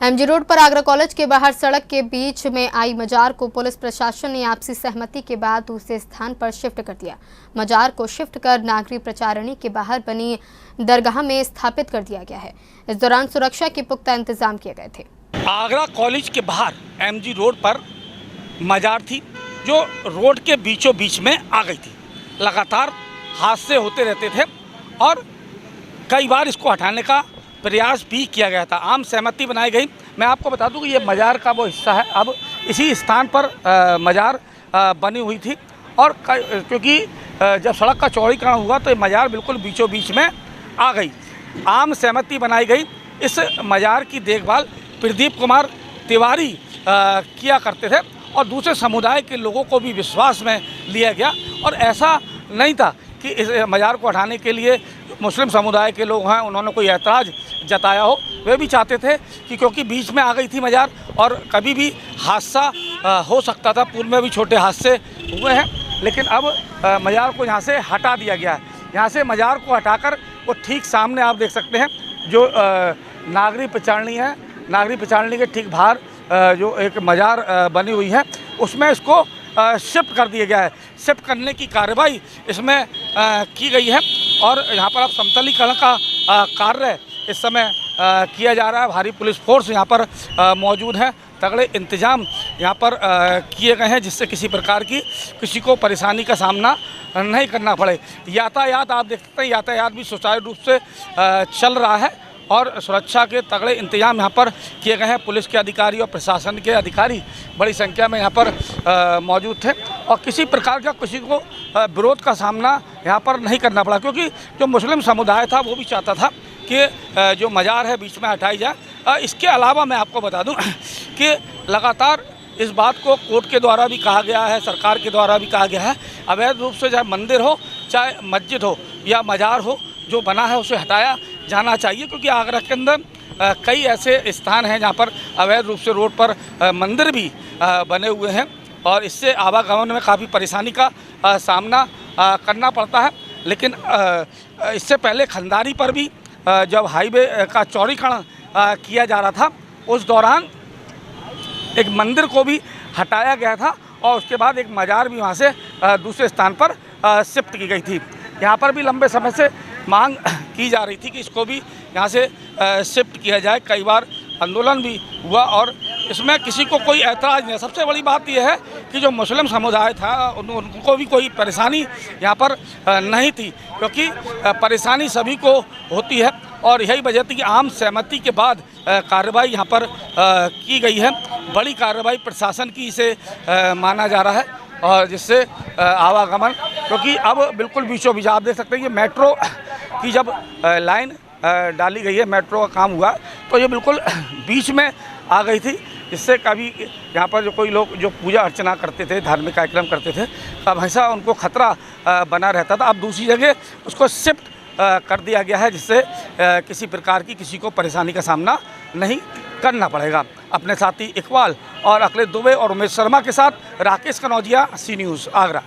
MG road पर Agra college के बाहर सड़क के बीच में आई मजार को पुलिस प्रशासन ने आपसी सहमति के बाद दूसरे स्थान पर शिफ्ट कर दिया। मजार को शिफ्ट कर नागरी प्रचारणी के बाहर बनी दरगाह में स्थापित कर दिया गया है। इस दौरान सुरक्षा के पुख्ता इंतजाम किए गए थे। आगरा कॉलेज के बाहर एमजी रोड पर मजार थी जो रोड के बीचों बीच में आ गई थी। लगातार हादसे होते रहते थे और कई बार इसको हटाने का प्रयास भी किया गया था। आम सहमति बनाई गई। मैं आपको बता दूं कि ये मजार का वो हिस्सा है। अब इसी स्थान पर मजार बनी हुई थी और क्योंकि जब सड़क का चौड़ीकरण हुआ तो ये मजार बिल्कुल बीचों बीच में आ गई। आम सहमति बनाई गई। इस मजार की देखभाल प्रदीप कुमार तिवारी किया करते थे और दूसरे समुदाय के लोगों को भी विश्वास में लिया गया और ऐसा नहीं था कि इस मजार को हटाने के लिए मुस्लिम समुदाय के लोग हैं उन्होंने कोई ऐतराज़ जताया हो। वे भी चाहते थे कि क्योंकि बीच में आ गई थी मजार और कभी भी हादसा हो सकता था। पूर्व में भी छोटे हादसे हुए हैं, लेकिन अब मजार को यहाँ से हटा दिया गया है। यहाँ से मजार को हटाकर वो ठीक सामने आप देख सकते हैं जो नागरी प्रचारणी है। नागरी प्रचारणी के ठीक बाहर जो एक मजार बनी हुई है उसमें इसको शिफ्ट कर दिया गया है। शिफ्ट करने की कार्रवाई इसमें की गई है और यहाँ पर अब समतलीकरण का कार्य इस समय किया जा रहा है। भारी पुलिस फोर्स यहाँ पर मौजूद है। तगड़े इंतजाम यहाँ पर किए गए हैं जिससे किसी प्रकार की किसी को परेशानी का सामना नहीं करना पड़े। यातायात आप देख सकते हैं, यातायात भी सुचारू रूप से चल रहा है और सुरक्षा के तगड़े इंतजाम यहाँ पर किए गए हैं। पुलिस के अधिकारी और प्रशासन के अधिकारी बड़ी संख्या में यहाँ पर मौजूद थे और किसी प्रकार का किसी को विरोध का सामना यहाँ पर नहीं करना पड़ा, क्योंकि जो मुस्लिम समुदाय था वो भी चाहता था कि जो मजार है बीच में हटाई जाए। इसके अलावा मैं आपको बता दूं कि लगातार इस बात को कोर्ट के द्वारा भी कहा गया है, सरकार के द्वारा भी कहा गया है, अवैध रूप से चाहे मंदिर हो चाहे मस्जिद हो या मजार हो जो बना है उसे हटाया जाना चाहिए, क्योंकि आगरा के अंदर कई ऐसे स्थान हैं जहाँ पर अवैध रूप से रोड पर मंदिर भी बने हुए हैं और इससे आवागमन में काफ़ी परेशानी का सामना करना पड़ता है। लेकिन इससे पहले खंडारी पर भी जब हाईवे का चौड़ीकरण किया जा रहा था उस दौरान एक मंदिर को भी हटाया गया था और उसके बाद एक मजार भी वहाँ से दूसरे स्थान पर शिफ्ट की गई थी। यहाँ पर भी लंबे समय से मांग की जा रही थी कि इसको भी यहाँ से शिफ्ट किया जाए। कई बार आंदोलन भी हुआ और इसमें किसी को कोई ऐतराज़ नहीं है। सबसे बड़ी बात यह है कि जो मुस्लिम समुदाय था उनको भी कोई परेशानी यहाँ पर नहीं थी, क्योंकि परेशानी सभी को होती है और यही वजह थी कि आम सहमति के बाद कार्रवाई यहाँ पर की गई है। बड़ी कार्रवाई प्रशासन की इसे माना जा रहा है और जिससे आवागमन, क्योंकि अब बिल्कुल बीचों बीच आप देख सकते हैं कि मेट्रो की जब लाइन डाली गई है, मेट्रो का काम हुआ तो ये बिल्कुल बीच में आ गई थी। इससे कभी यहाँ पर जो कोई लोग जो पूजा अर्चना करते थे, धार्मिक कार्यक्रम करते थे, अब हमेशा उनको खतरा बना रहता था। अब दूसरी जगह उसको शिफ्ट कर दिया गया है जिससे किसी प्रकार की किसी को परेशानी का सामना नहीं करना पड़ेगा। अपने साथी इकबाल और अखिलेश दुबे और उमेश शर्मा के साथ राकेश कनौजिया, सी न्यूज़, आगरा।